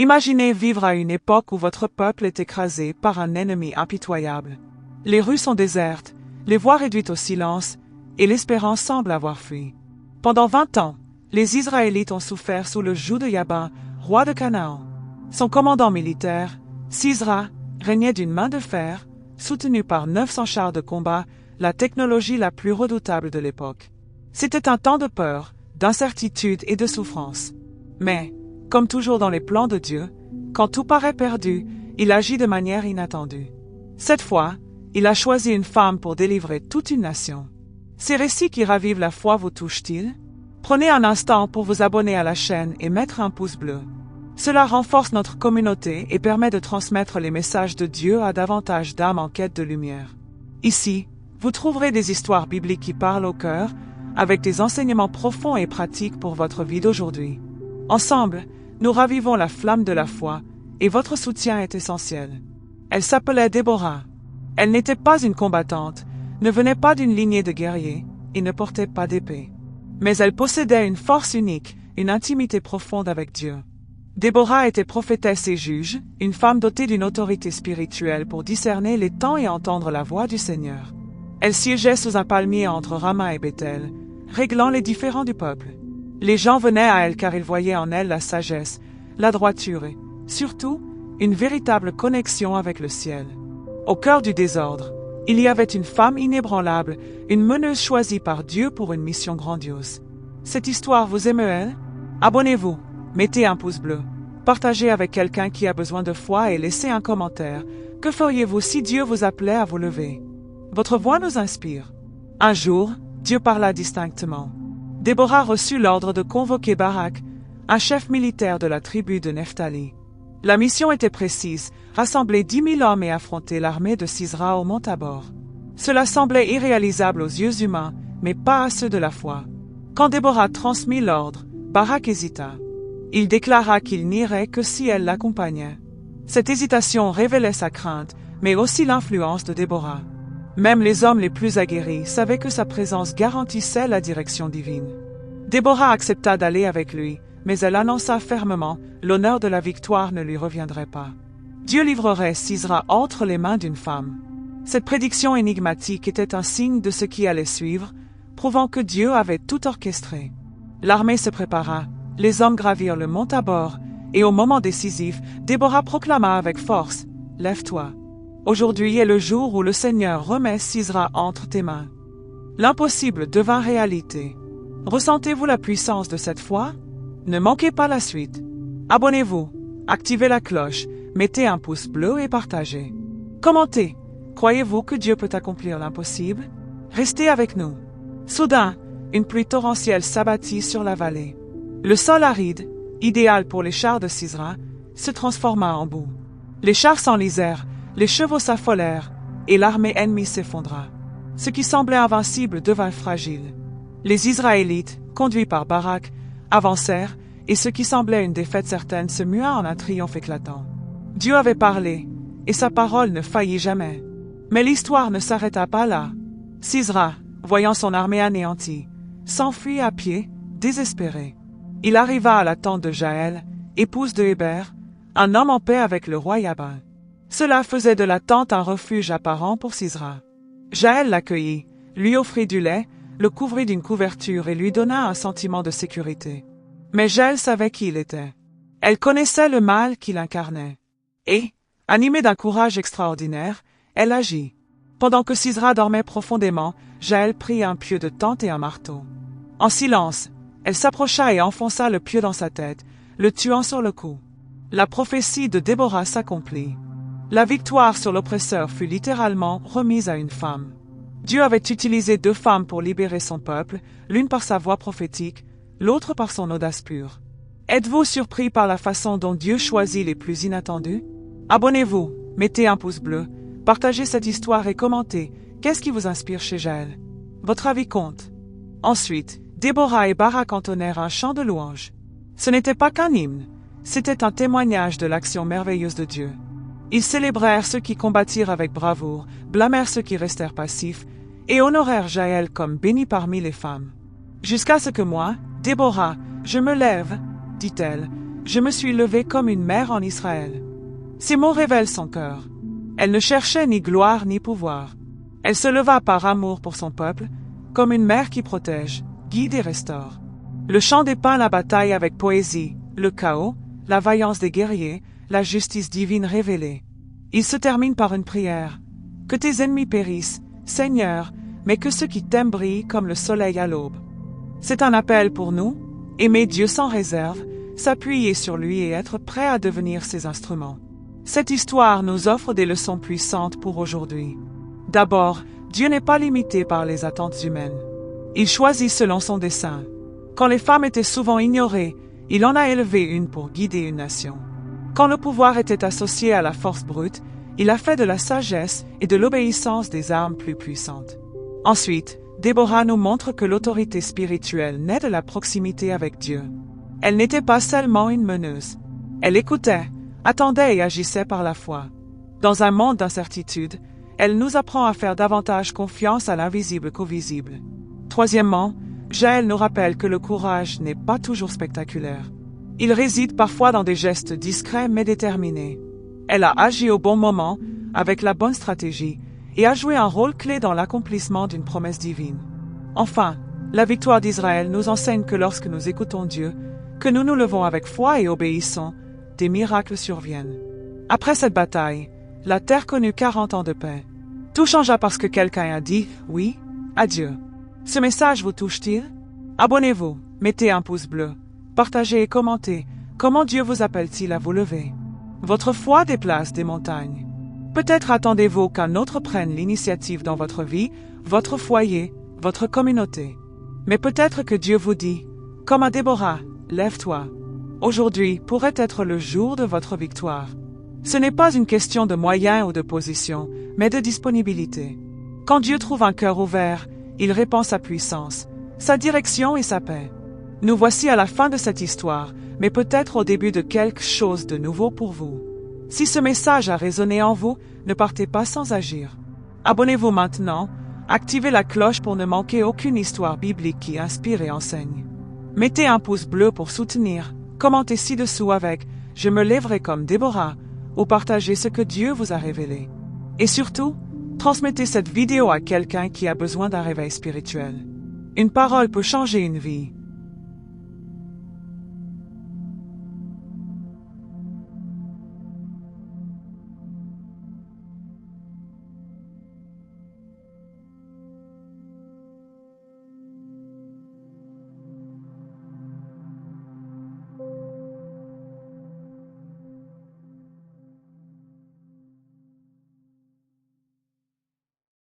Imaginez vivre à une époque où votre peuple est écrasé par un ennemi impitoyable. Les rues sont désertes, les voies réduites au silence, et l'espérance semble avoir fui. Pendant 20 ans, les Israélites ont souffert sous le joug de Jabin, roi de Canaan. Son commandant militaire, Sisra, régnait d'une main de fer, soutenu par 900 chars de combat, la technologie la plus redoutable de l'époque. C'était un temps de peur, d'incertitude et de souffrance. Mais, comme toujours dans les plans de Dieu, quand tout paraît perdu, il agit de manière inattendue. Cette fois, il a choisi une femme pour délivrer toute une nation. Ces récits qui ravivent la foi vous touchent-ils? Prenez un instant pour vous abonner à la chaîne et mettre un pouce bleu. Cela renforce notre communauté et permet de transmettre les messages de Dieu à davantage d'âmes en quête de lumière. Ici, vous trouverez des histoires bibliques qui parlent au cœur, avec des enseignements profonds et pratiques pour votre vie d'aujourd'hui. Ensemble, nous ravivons la flamme de la foi, et votre soutien est essentiel. Elle s'appelait Déborah. Elle n'était pas une combattante, ne venait pas d'une lignée de guerriers, et ne portait pas d'épée. Mais elle possédait une force unique, une intimité profonde avec Dieu. Déborah était prophétesse et juge, une femme dotée d'une autorité spirituelle pour discerner les temps et entendre la voix du Seigneur. Elle siégeait sous un palmier entre Rama et Bethel, réglant les différends du peuple. Les gens venaient à elle car ils voyaient en elle la sagesse, la droiture et, surtout, une véritable connexion avec le ciel. Au cœur du désordre, il y avait une femme inébranlable, une meneuse choisie par Dieu pour une mission grandiose. Cette histoire vous émeut-elle? Abonnez-vous, mettez un pouce bleu, partagez avec quelqu'un qui a besoin de foi et laissez un commentaire. Que feriez-vous si Dieu vous appelait à vous lever? Votre voix nous inspire. Un jour, Dieu parla distinctement. Déborah reçut l'ordre de convoquer Barak, un chef militaire de la tribu de Nephtali. La mission était précise, rassembler 10 000 hommes et affronter l'armée de Sisra au mont Tabor. Cela semblait irréalisable aux yeux humains, mais pas à ceux de la foi. Quand Déborah transmit l'ordre, Barak hésita. Il déclara qu'il n'irait que si elle l'accompagnait. Cette hésitation révélait sa crainte, mais aussi l'influence de Déborah. Même les hommes les plus aguerris savaient que sa présence garantissait la direction divine. Déborah accepta d'aller avec lui, mais elle annonça fermement, l'honneur de la victoire ne lui reviendrait pas. Dieu livrerait Sisra entre les mains d'une femme. Cette prédiction énigmatique était un signe de ce qui allait suivre, prouvant que Dieu avait tout orchestré. L'armée se prépara, les hommes gravirent le mont Tabor, et au moment décisif, Déborah proclama avec force, « Lève-toi. Aujourd'hui est le jour où le Seigneur remet Sisra entre tes mains. » L'impossible devint réalité. Ressentez-vous la puissance de cette foi? Ne manquez pas la suite. Abonnez-vous, activez la cloche, mettez un pouce bleu et partagez. Commentez. Croyez-vous que Dieu peut accomplir l'impossible? Restez avec nous. Soudain, une pluie torrentielle s'abattit sur la vallée. Le sol aride, idéal pour les chars de Sisra, se transforma en boue. Les chars s'enlisèrent, les chevaux s'affolèrent, et l'armée ennemie s'effondra. Ce qui semblait invincible devint fragile. Les Israélites, conduits par Barak, avancèrent, et ce qui semblait une défaite certaine se mua en un triomphe éclatant. Dieu avait parlé, et sa parole ne faillit jamais. Mais l'histoire ne s'arrêta pas là. Sisra, voyant son armée anéantie, s'enfuit à pied, désespéré. Il arriva à la tente de Jaël, épouse de Héber, un homme en paix avec le roi Jabin. Cela faisait de la tente un refuge apparent pour Sisra. Jaël l'accueillit, lui offrit du lait, le couvrit d'une couverture et lui donna un sentiment de sécurité. Mais Jaël savait qui il était. Elle connaissait le mal qu'il incarnait. Et, animée d'un courage extraordinaire, elle agit. Pendant que Sisra dormait profondément, Jaël prit un pieu de tente et un marteau. En silence, elle s'approcha et enfonça le pieu dans sa tête, le tuant sur le coup. La prophétie de Déborah s'accomplit. La victoire sur l'oppresseur fut littéralement remise à une femme. Dieu avait utilisé 2 femmes pour libérer son peuple, l'une par sa voix prophétique, l'autre par son audace pure. Êtes-vous surpris par la façon dont Dieu choisit les plus inattendus? Abonnez-vous, mettez un pouce bleu, partagez cette histoire et commentez. Qu'est-ce qui vous inspire chez Jaël? Votre avis compte. Ensuite, Déborah et Barak entonnèrent un chant de louange. Ce n'était pas qu'un hymne, c'était un témoignage de l'action merveilleuse de Dieu. Ils célébrèrent ceux qui combattirent avec bravoure, blâmèrent ceux qui restèrent passifs, et honorèrent Jaël comme béni parmi les femmes. Jusqu'à ce que moi, Déborah, je me lève, dit-elle, je me suis levée comme une mère en Israël. » Ces mots révèlent son cœur. Elle ne cherchait ni gloire ni pouvoir. Elle se leva par amour pour son peuple, comme une mère qui protège, guide et restaure. Le chant dépeint la bataille avec poésie, le chaos, la vaillance des guerriers, la justice divine révélée. Il se termine par une prière. « Que tes ennemis périssent, Seigneur, mais que ceux qui t'aiment brillent comme le soleil à l'aube. » C'est un appel pour nous, aimer Dieu sans réserve, s'appuyer sur lui et être prêt à devenir ses instruments. Cette histoire nous offre des leçons puissantes pour aujourd'hui. D'abord, Dieu n'est pas limité par les attentes humaines. Il choisit selon son dessein. Quand les femmes étaient souvent ignorées, il en a élevé une pour guider une nation. Quand le pouvoir était associé à la force brute, il a fait de la sagesse et de l'obéissance des armes plus puissantes. Ensuite, Déborah nous montre que l'autorité spirituelle naît de la proximité avec Dieu. Elle n'était pas seulement une meneuse. Elle écoutait, attendait et agissait par la foi. Dans un monde d'incertitude, elle nous apprend à faire davantage confiance à l'invisible qu'au visible. Troisièmement, Jaël nous rappelle que le courage n'est pas toujours spectaculaire. Il réside parfois dans des gestes discrets mais déterminés. Elle a agi au bon moment, avec la bonne stratégie, et a joué un rôle clé dans l'accomplissement d'une promesse divine. Enfin, la victoire d'Israël nous enseigne que lorsque nous écoutons Dieu, que nous nous levons avec foi et obéissons, des miracles surviennent. Après cette bataille, la terre connut 40 ans de paix. Tout changea parce que quelqu'un a dit « oui » à Dieu. Ce message vous touche-t-il? Abonnez-vous, mettez un pouce bleu, partagez et commentez. Comment Dieu vous appelle-t-il à vous lever? Votre foi déplace des montagnes. Peut-être attendez-vous qu'un autre prenne l'initiative dans votre vie, votre foyer, votre communauté. Mais peut-être que Dieu vous dit, comme à Déborah, lève-toi. Aujourd'hui pourrait être le jour de votre victoire. Ce n'est pas une question de moyens ou de position, mais de disponibilité. Quand Dieu trouve un cœur ouvert, il répand sa puissance, sa direction et sa paix. Nous voici à la fin de cette histoire, mais peut-être au début de quelque chose de nouveau pour vous. Si ce message a résonné en vous, ne partez pas sans agir. Abonnez-vous maintenant, activez la cloche pour ne manquer aucune histoire biblique qui inspire et enseigne. Mettez un pouce bleu pour soutenir, commentez ci-dessous avec « Je me lèverai comme Déborah » ou partagez ce que Dieu vous a révélé. Et surtout, transmettez cette vidéo à quelqu'un qui a besoin d'un réveil spirituel. Une parole peut changer une vie.